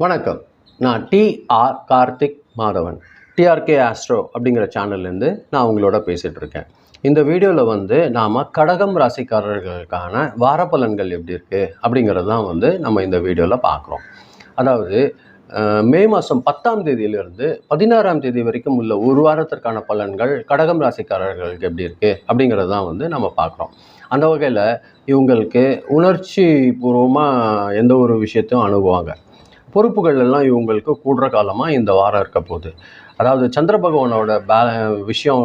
வணக்கம். நான் T R Karthik Madhavan. T R K astro அப்படிங்கிற சேனல்லேருந்து நான் உங்களோட பேசிகிட்டு இருக்கேன். இந்த வீடியோவில் நாம் கடகம் ராசிக்காரர்களுக்கான வாரப்பலன்கள் எப்படி இருக்குது அப்படிங்கிறது தான் நம்ம இந்த வீடியோவில் பார்க்குறோம். அதாவது மே மாதம் 10ஆம் தேதியிலிருந்து 16ஆம் தேதி வரைக்கும் உள்ள ஒரு வாரத்திற்கான பலன்கள் கடகம் ராசிக்காரர்களுக்கு எப்படி இருக்குது அப்படிங்கிறது தான் நம்ம பார்க்குறோம். அந்த வகையில் இவங்களுக்கு உணர்ச்சி பூர்வமாக எந்த ஒரு விஷயத்தையும் அணுகுவாங்க. பொறுப்புகள் எல்லாம் இவங்களுக்கு கூடுற காலமாக இந்த வாரம் இருக்க போகுது. அதாவது சந்திர பகவானோட விஷயம்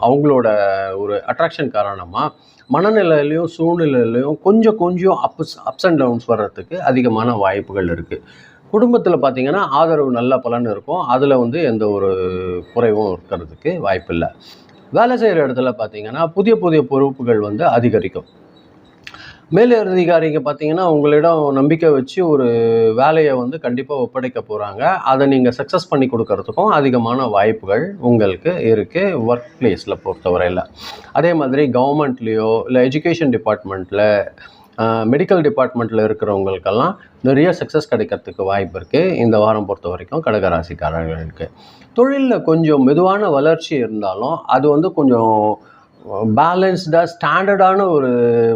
அவங்களோட ஒரு அட்ராக்ஷன் காரணமாக மனநிலையிலையும் சூழ்நிலையிலையும் கொஞ்சம் அப்ஸ் அண்ட் டவுன்ஸ் வர்றதுக்கு அதிகமான வாய்ப்புகள் இருக்குது. குடும்பத்தில் பார்த்திங்கன்னா ஆதரவு நல்ல பலன் இருக்கும். அதில் எந்த ஒரு குறைவும் இருக்கிறதுக்கு வாய்ப்பில்லை. வேலை செய்கிற இடத்துல பார்த்திங்கன்னா புதிய பொறுப்புகள் அதிகரிக்கும். மேலே அதிகாரிங்க பார்த்தீங்கன்னா உங்களிடம் நம்பிக்கை வச்சு ஒரு வேலையை கண்டிப்பாக ஒப்படைக்க போகிறாங்க. அதை நீங்கள் சக்ஸஸ் பண்ணி கொடுக்கறதுக்கும் அதிகமான வாய்ப்புகள் உங்களுக்கு இருக்குது ஒர்க் பிளேஸில் பொறுத்தவரையில். அதே மாதிரி கவர்மெண்ட்லேயோ இல்லை எஜுகேஷன் டிபார்ட்மெண்ட்டில் மெடிக்கல் டிபார்ட்மெண்ட்டில் இருக்கிறவங்களுக்கெல்லாம் நிறைய சக்ஸஸ் கிடைக்கிறதுக்கு வாய்ப்பு இருக்குது இந்த வாரம் பொறுத்த வரைக்கும் கடகராசிக்காரர்களுக்கு. தொழிலில் கொஞ்சம் மெதுவான வளர்ச்சி இருந்தாலும் அது கொஞ்சம் பேலன்ஸ்டாக ஸ்டாண்டர்டான ஒரு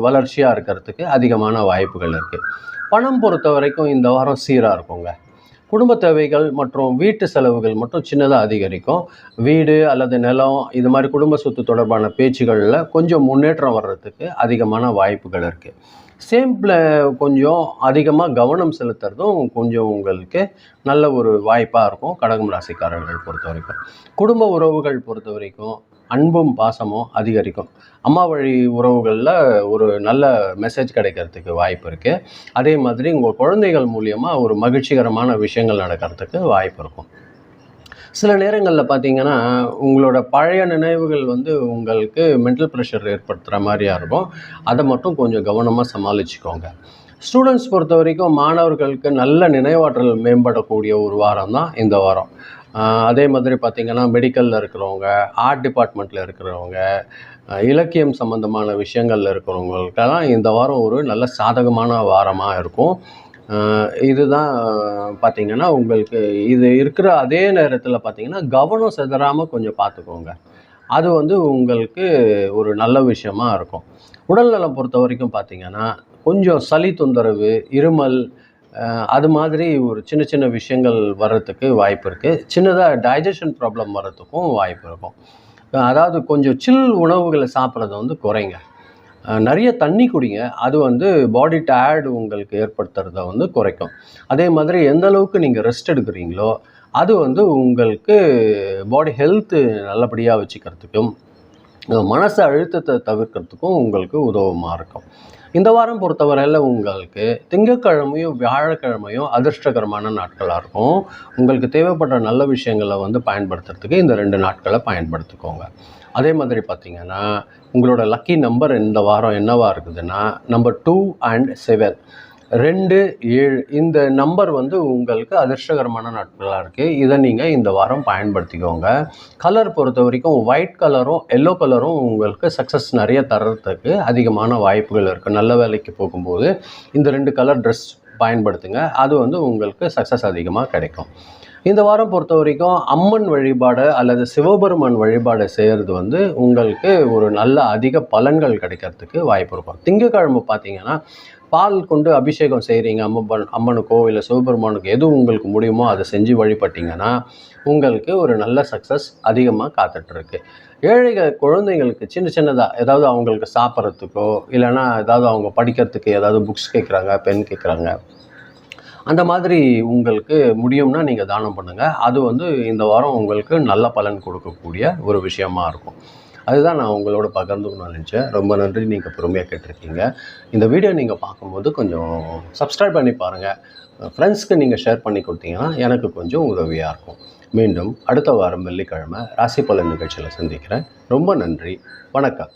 வளர்ச்சியாக இருக்கிறதுக்கு அதிகமான வாய்ப்புகள் இருக்குது. பணம் பொறுத்த வரைக்கும் இந்த வாரம் சீராக இருக்குங்க. குடும்ப தேவைகள் மற்றும் வீட்டு செலவுகள் மட்டும் சின்னதாக அதிகரிக்கும். வீடு அல்லது நிலம் இது மாதிரி குடும்ப சொத்து தொடர்பான பேச்சுகளில் கொஞ்சம் முன்னேற்றம் வர்றதுக்கு அதிகமான வாய்ப்புகள் இருக்குது. சேமிப்பில் கொஞ்சம் அதிகமாக கவனம் செலுத்துறதும் கொஞ்சம் உங்களுக்கு நல்ல ஒரு வாய்ப்பாக இருக்கும் கடகம் ராசிக்காரர்கள் பொறுத்த வரைக்கும். குடும்ப உறவுகள் பொறுத்த வரைக்கும் அன்பும் பாசமும் அதிகரிக்கும். அம்மா வழி உறவுகளில் ஒரு நல்ல மெசேஜ் கிடைக்கிறதுக்கு வாய்ப்பு இருக்குது. அதே மாதிரி உங்கள் குழந்தைகள் மூலியமாக ஒரு மகிழ்ச்சிகரமான விஷயங்கள் நடக்கிறதுக்கு வாய்ப்பு இருக்கும். சில நேரங்களில் பார்த்திங்கன்னா உங்களோட பழைய நினைவுகள் உங்களுக்கு மென்டல் ப்ரெஷர் ஏற்படுத்துகிற மாதிரியாக இருக்கும். அதை மட்டும் கொஞ்சம் கவனமாக சமாளிச்சுக்கோங்க. ஸ்டூடெண்ட்ஸ் பொறுத்த வரைக்கும் மாணவர்களுக்கு நல்ல நினைவாற்றல் மேம்படக்கூடிய ஒரு வாரம் தான் இந்த வாரம். அதே மாதிரி பார்த்திங்கன்னா மெடிக்கலில் இருக்கிறவங்க, ஆர்ட் டிபார்ட்மெண்ட்டில் இருக்கிறவங்க, இலக்கியம் சம்மந்தமான விஷயங்களில் இருக்கிறவங்களுக்கெல்லாம் இந்த வாரம் ஒரு நல்ல சாதகமான வாரமாக இருக்கும். இதுதான் பார்த்திங்கன்னா உங்களுக்கு இது இருக்கிற அதே நேரத்தில் பார்த்திங்கன்னா கவனம் சிதறாமல் கொஞ்சம் பார்த்துக்கோங்க. அது உங்களுக்கு ஒரு நல்ல விஷயமாக இருக்கும். உடல்நலம் பொறுத்த வரைக்கும் பார்த்திங்கன்னா கொஞ்சம் சளி தொந்தரவு, இருமல் அது மாதிரி ஒரு சின்ன விஷயங்கள் வர்றதுக்கு வாய்ப்பு இருக்குது. சின்னதாக டைஜஷன் ப்ராப்ளம் வர்றதுக்கும் வாய்ப்பு இருக்கும். அதாவது கொஞ்சம் சில் உணவுகளை சாப்பிட்றத குறைங்க. நிறைய தண்ணி குடிங்க. அது பாடி டயர்டு உங்களுக்கு ஏற்படுத்துறத குறைக்கும். அதே மாதிரி எந்த அளவுக்கு நீங்கள் ரெஸ்ட் எடுக்கிறீங்களோ அது உங்களுக்கு பாடி ஹெல்த்து நல்லபடியாக வச்சுக்கிறதுக்கும் மனசு அழுத்தத்தை தவிர்க்கிறதுக்கும் உங்களுக்கு உதவமாக இருக்கும். இந்த வாரம் பொறுத்தவரையில் உங்களுக்கு திங்கட்கிழமையும் வியாழக்கிழமையும் அதிர்ஷ்டகரமான நாட்களாக இருக்கும். உங்களுக்கு தேவைப்பட்ட நல்ல விஷயங்களை பயன்படுத்துறதுக்கு இந்த 2 நாட்களை பயன்படுத்திக்கோங்க. அதே மாதிரி பார்த்திங்கன்னா உங்களோட லக்கி நம்பர் இந்த வாரம் என்னவாக இருக்குதுன்னா நம்பர் 2 and 7, 2, 7 இந்த நம்பர் உங்களுக்கு அதிர்ஷ்டகரமான நாட்களாக இருக்குது. இதை நீங்கள் இந்த வாரம் பயன்படுத்திக்கோங்க. கலர் பொறுத்த வரைக்கும் ஒயிட் கலரும் எல்லோ கலரும் உங்களுக்கு சக்ஸஸ் நிறைய தர்றதுக்கு அதிகமான வாய்ப்புகள் இருக்குது. நல்ல வேலைக்கு போகும்போது இந்த 2 கலர் ட்ரெஸ் பயன்படுத்துங்க. அது உங்களுக்கு சக்ஸஸ் அதிகமாக கிடைக்கும். இந்த வாரம் பொறுத்த வரைக்கும் அம்மன் வழிபாடு அல்லது சிவபெருமான் வழிபாடு செய்கிறது உங்களுக்கு ஒரு நல்ல அதிக பலன்கள் கிடைக்கிறதுக்கு வாய்ப்பு இருக்கும். திங்கட்கிழமை பார்த்திங்கன்னா பால் கொண்டு அபிஷேகம் செய்கிறீங்க அம்மனுக்கோ இல்லை சிவபெருமானுக்கு எது உங்களுக்கு முடியுமோ அதை செஞ்சு வழிபட்டிங்கன்னா உங்களுக்கு ஒரு நல்ல சக்ஸஸ் அதிகமாக காத்துட்ருக்கு. ஏழைகள் குழந்தைங்களுக்கு சின்னதாக ஏதாவது அவங்களுக்கு சாப்பிட்றதுக்கோ இல்லைனா ஏதாவது அவங்க படிக்கிறதுக்கு ஏதாவது புக்ஸ் கேட்குறாங்க, பென் கேட்குறாங்க, அந்த மாதிரி உங்களுக்கு முடியும்னா நீங்கள் தானம் பண்ணுங்கள். அது இந்த வாரம் உங்களுக்கு நல்ல பலன் கொடுக்கக்கூடிய ஒரு விஷயமா இருக்கும். அதுதான் நான் உங்களோட பகிர்ந்துக்கணும்னு நினச்சேன். ரொம்ப நன்றி, நீங்கள் பொறுமையாக கேட்டிருக்கீங்க. இந்த வீடியோ நீங்கள் பார்க்கும்போது கொஞ்சம் சப்ஸ்கிரைப் பண்ணி பாருங்கள். ஃப்ரெண்ட்ஸ்க்கு நீங்கள் ஷேர் பண்ணி கொடுத்தீங்கன்னா எனக்கு கொஞ்சம் உதவியாக இருக்கும். மீண்டும் அடுத்த வாரம் வெள்ளிக்கிழமை ராசி பலன் நிகழ்ச்சியில் சந்திக்கிறேன். ரொம்ப நன்றி. வணக்கம்.